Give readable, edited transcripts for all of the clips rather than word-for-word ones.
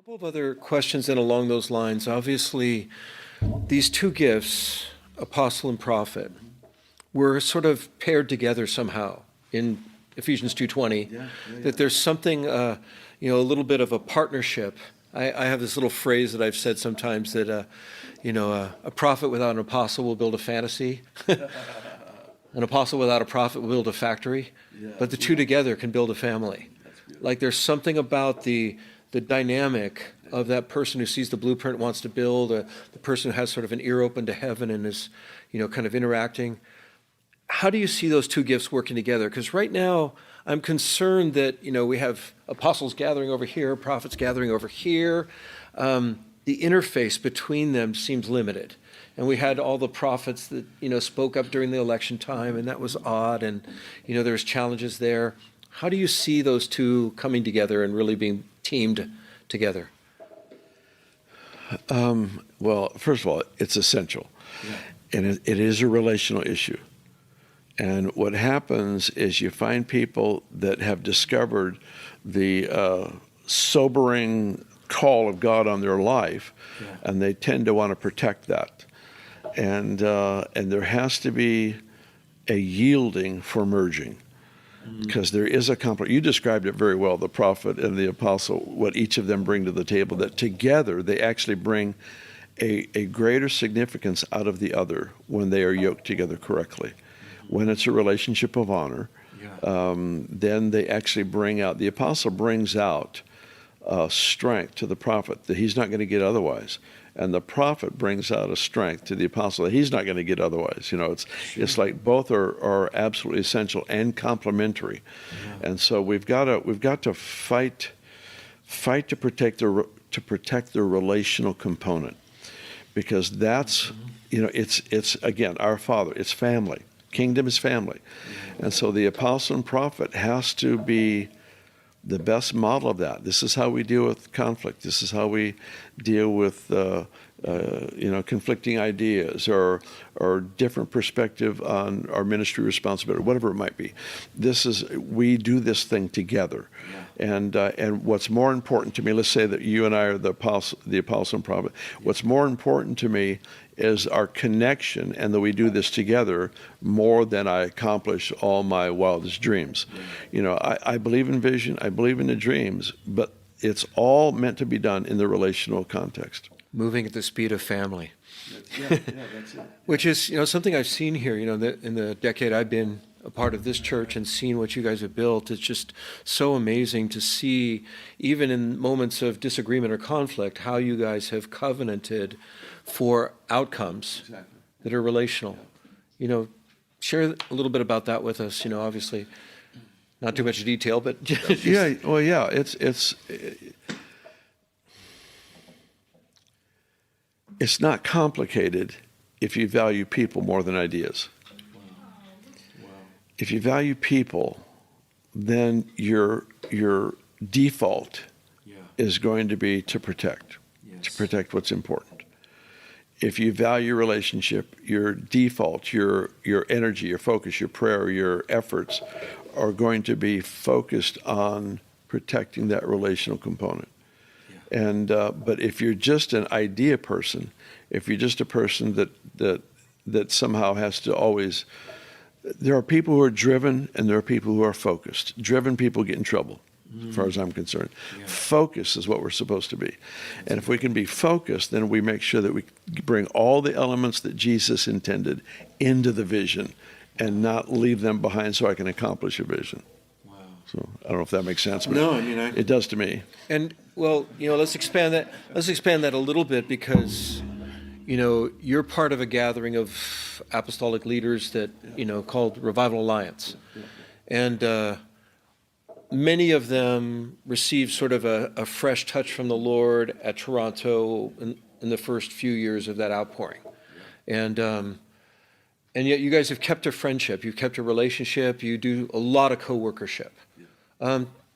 couple of other questions and along those lines. Obviously, these two gifts, apostle and prophet, were sort of paired together somehow in Ephesians 2:20. That there's something, a little bit of a partnership. I have this little phrase that I've said sometimes that, a prophet without an apostle will build a fantasy. An apostle without a prophet will build a factory. But the two together can build a family. Like there's something about the dynamic of that person who sees the blueprint, wants to build, the person who has sort of an ear open to heaven and is, kind of interacting. How do you see those two gifts working together? Because right now, I'm concerned that, we have apostles gathering over here, prophets gathering over here. The interface between them seems limited. And we had all the prophets that, spoke up during the election time, and that was odd. And, there's challenges there. How do you see those two coming together and really being teamed together? Well, first of all, it's essential. And it is a relational issue. And what happens is you find people that have discovered the sobering call of God on their life, and they tend to want to protect that. And there has to be a yielding for merging, because there is a conflict. You described it very well, the prophet and the apostle, what each of them bring to the table, that together they actually bring a greater significance out of the other when they are yoked together correctly. When it's a relationship of honor, then they actually bring out, the apostle brings out strength to the prophet that he's not going to get otherwise. And the prophet brings out a strength to the apostle that he's not going to get otherwise. It's like both are absolutely essential and complementary. And so we've got to fight to protect the relational component, because that's it's again our Father. It's family. Kingdom is family. And so the apostle and prophet has to be the best model of that. This is how we deal with conflict. This is how we deal with conflicting ideas or different perspective on our ministry responsibility, whatever it might be. We do this thing together. And what's more important to me, let's say that you and I are the apostle and prophet. What's more important to me is our connection, and that we do this together more than I accomplish all my wildest dreams. I believe in vision, I believe in the dreams, but it's all meant to be done in the relational context. Moving at the speed of family. That's it. Which is, something I've seen here, in the decade I've been a part of this church and seen what you guys have built. It's just so amazing to see, even in moments of disagreement or conflict, how you guys have covenanted for outcomes that are relational. Share a little bit about that with us. Obviously, not too much detail, but just... It's not complicated if you value people more than ideas. If you value people, then your default is going to be to protect what's important. If you value relationship, your default, your energy, your focus, your prayer, your efforts are going to be focused on protecting that relational component. And but if you're just an idea person, if you're just a person that somehow has to always, there are people who are driven and there are people who are focused. Driven people get in trouble, as far as I'm concerned. Focus is what we're supposed to be. And if we can be focused, then we make sure that we bring all the elements that Jesus intended into the vision and not leave them behind so I can accomplish a vision. So I don't know if that makes sense, but it does to me. And well, let's expand that. Let's expand that a little bit, because you're part of a gathering of apostolic leaders that called Revival Alliance, and many of them received sort of a fresh touch from the Lord at Toronto in the first few years of that outpouring, and yet you guys have kept a friendship, you've kept a relationship, you do a lot of co-workership.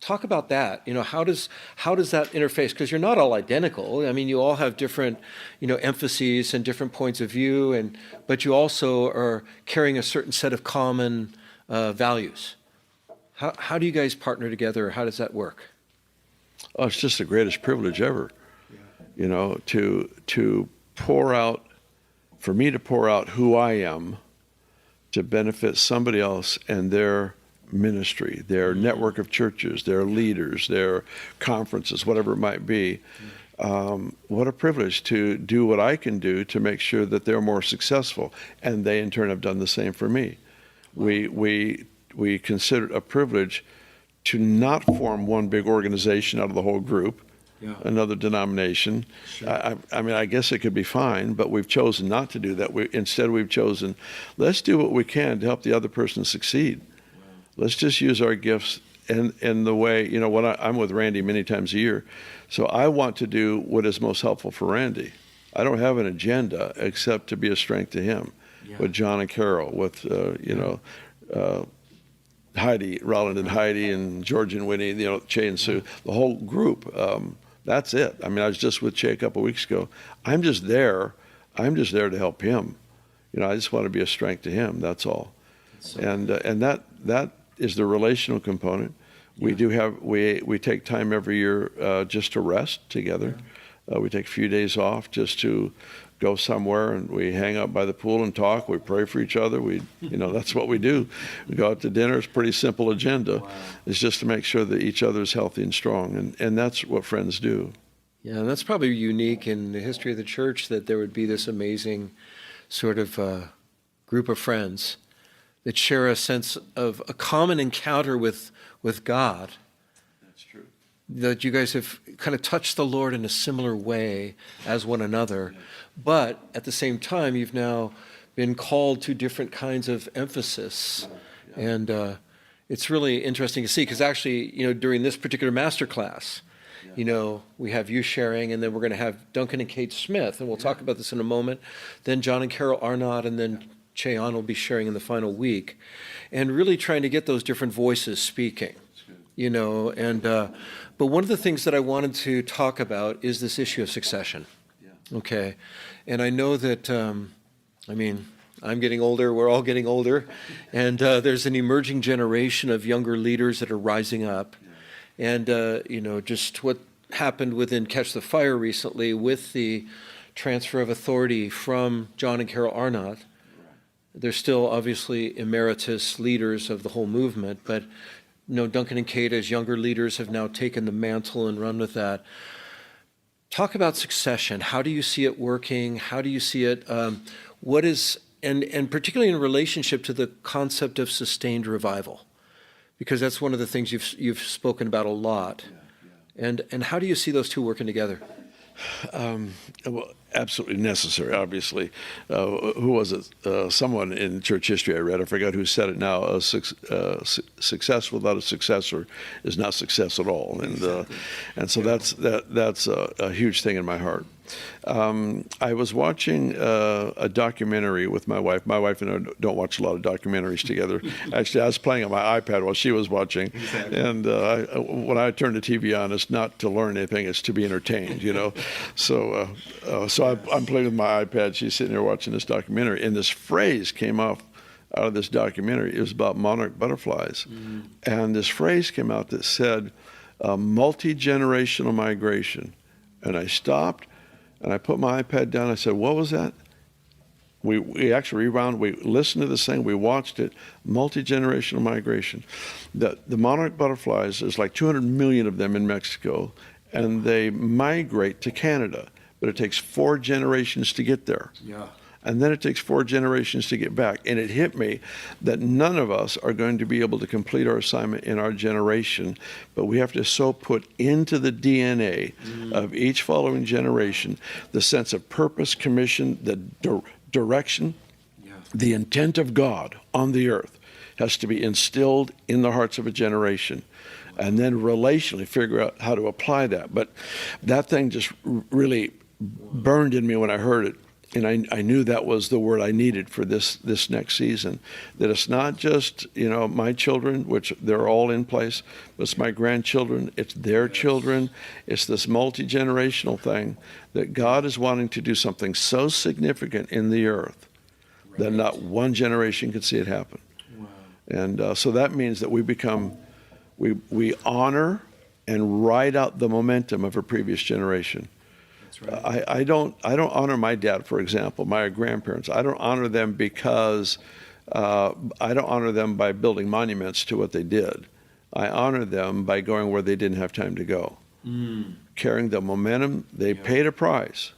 Talk about that. How does that interface? Because you're not all identical. I mean, you all have different, emphases and different points of view, but you also are carrying a certain set of common values. How do you guys partner together? How does that work? Oh, it's just the greatest privilege ever. you know, to pour out, for me to pour out who I am to benefit somebody else and their ministry, their network of churches, their leaders, their conferences, whatever it might be. What a privilege to do what I can do to make sure that they're more successful, and they in turn have done the same for me. We consider it a privilege to not form one big organization out of the whole group, another denomination. Sure. I mean, I guess it could be fine, but we've chosen not to do that. Instead, we've chosen, let's do what we can to help the other person succeed. Wow. Let's just use our gifts in the way, you know, I'm with Randy many times a year, so I want to do what is most helpful for Randy. I don't have an agenda except to be a strength to him, with John and Carol, with, Heidi, Roland and Heidi, and George and Winnie, you know, Che and Sue, the whole group. That's it. I mean, I was just with Che a couple of weeks ago. I'm just there to help him. You know, I just want to be a strength to him. That's all. And that is the relational component. We do have we take time every year just to rest together. We take a few days off just to go somewhere, and we hang out by the pool and talk. We pray for each other. That's what we do. We go out to dinner. It's a pretty simple agenda. Wow. It's just to make sure that each other is healthy and strong, and that's what friends do. Yeah, and that's probably unique in the history of the church, that there would be this amazing sort of group of friends that share a sense of a common encounter with God. That's true. That you guys have kind of touched the Lord in a similar way as one another. Yeah. But at the same time, you've now been called to different kinds of emphasis. Yeah. And it's really interesting to see, because actually, you know, during this particular masterclass, you know, we have you sharing, and then we're going to have Duncan and Kate Smith, and we'll talk about this in a moment. Then John and Carol Arnott, and then Cheon will be sharing in the final week, and really trying to get those different voices speaking, you know. And but one of the things that I wanted to talk about is this issue of succession. Okay, and I know that, I mean, I'm getting older, we're all getting older, and there's an emerging generation of younger leaders that are rising up. And, you know, just what happened within Catch the Fire recently with the transfer of authority from John and Carol Arnott. They're still obviously emeritus leaders of the whole movement, but, you know, Duncan and Kate as younger leaders have now taken the mantle and run with that. Talk about succession. How do you see it working? How do you see it? What is, and particularly in relationship to the concept of sustained revival, because that's one of the things you've spoken about a lot. And how do you see those two working together? Well, absolutely necessary, obviously. Who was it? Someone in church history I read, I forgot who said it now, success without a successor is not success at all. And so that's a huge thing in my heart. I was watching a documentary with my wife. My wife and I don't watch a lot of documentaries together. Actually, I was playing on my iPad while she was watching. Exactly. And when I turn the TV on, it's not to learn anything; it's to be entertained, you know. So I'm playing with my iPad. She's sitting there watching this documentary, and this phrase came out of this documentary. It was about monarch butterflies, and this phrase came out that said multi-generational migration. And I stopped. And I put my iPad down. I said, what was that? We actually rewound. We listened to this thing. We watched it. Multi-generational migration. The monarch butterflies, there's like 200 million of them in Mexico, and they migrate to Canada. But it takes 4 generations to get there. Yeah. And then it takes 4 generations to get back. And it hit me that none of us are going to be able to complete our assignment in our generation, but we have to so put into the DNA of each following generation the sense of purpose, commission, the direction, the intent of God on the earth has to be instilled in the hearts of a generation. And then relationally figure out how to apply that. But that thing just really burned in me when I heard it. And I knew that was the word I needed for this next season, that it's not just, you know, my children, which they're all in place, but it's my grandchildren, it's their children. It's this multi-generational thing that God is wanting to do something so significant in the earth that not one generation could see it happen. Wow. And so that means that we honor and ride out the momentum of a previous generation. I don't honor my dad, for example, my grandparents. I don't honor them because I don't honor them by building monuments to what they did. I honor them by going where they didn't have time to go. Carrying the momentum, they paid a price.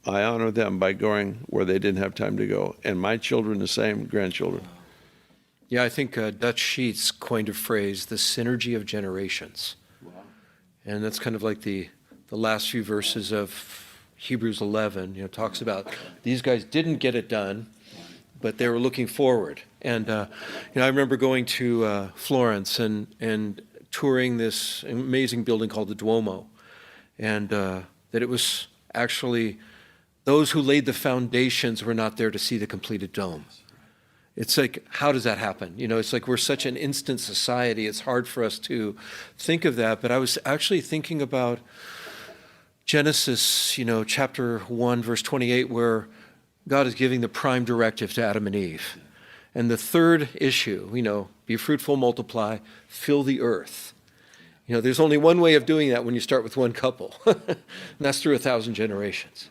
I honor them by going where they didn't have time to go. And my children the same, grandchildren. Yeah, I think Dutch Sheets coined a phrase, the synergy of generations. Wow. And that's kind of like the last few verses of Hebrews 11, talks about these guys didn't get it done, but they were looking forward. And, I remember going to Florence and touring this amazing building called the Duomo, and that it was actually those who laid the foundations were not there to see the completed dome. It's like, how does that happen? It's like we're such an instant society. It's hard for us to think of that. But I was actually thinking about Genesis, chapter 1, verse 28, where God is giving the prime directive to Adam and Eve. And the third issue, be fruitful, multiply, fill the earth. There's only one way of doing that when you start with one couple, and that's through 1,000 generations.